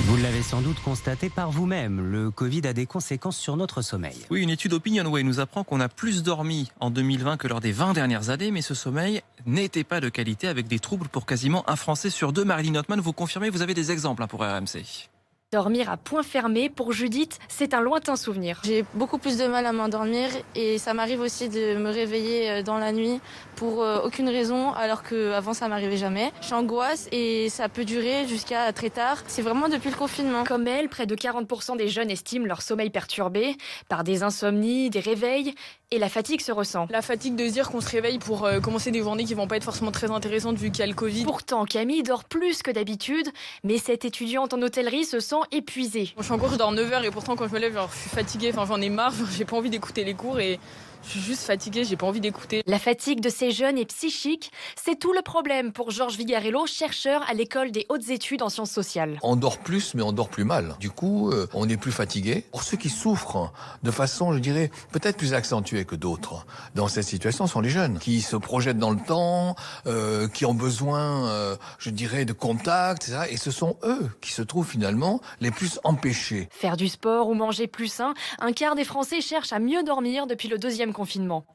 Vous l'avez sans doute constaté par vous-même, le Covid a des conséquences sur notre sommeil. Oui, une étude OpinionWay nous apprend qu'on a plus dormi en 2020 que lors des 20 dernières années, mais ce sommeil n'était pas de qualité avec des troubles pour quasiment un Français sur deux. Marilyn Notman, vous confirmez, vous avez des exemples pour RMC. Dormir à point fermé, pour Judith, c'est un lointain souvenir. J'ai beaucoup plus de mal à m'endormir et ça m'arrive aussi de me réveiller dans la nuit pour aucune raison, alors qu'avant ça m'arrivait jamais. J'angoisse et ça peut durer jusqu'à très tard. C'est vraiment depuis le confinement. Comme elle, près de 40% des jeunes estiment leur sommeil perturbé par des insomnies, des réveils, et la fatigue se ressent. La fatigue de se dire qu'on se réveille pour commencer des journées qui vont pas être forcément très intéressantes vu qu'il y a le Covid. Pourtant, Camille dort plus que d'habitude, mais cette étudiante en hôtellerie se sent épuisée. Je suis en cours, je dors 9 heures et pourtant quand je me lève, je suis fatiguée, j'en ai marre, j'ai pas envie d'écouter les cours et je suis juste fatiguée, j'ai pas envie d'écouter. La fatigue de ces jeunes est psychique, c'est tout le problème pour Georges Vigarello, chercheur à l'école des hautes études en sciences sociales. On dort plus, mais on dort plus mal. Du coup, on est plus fatigué. Pour ceux qui souffrent de façon, je dirais, peut-être plus accentuée que d'autres dans cette situation sont les jeunes, qui se projettent dans le temps, qui ont besoin, je dirais, de contact, etc. Et ce sont eux qui se trouvent finalement les plus empêchés. Faire du sport ou manger plus sain, un quart des Français cherchent à mieux dormir depuis le deuxième confinement.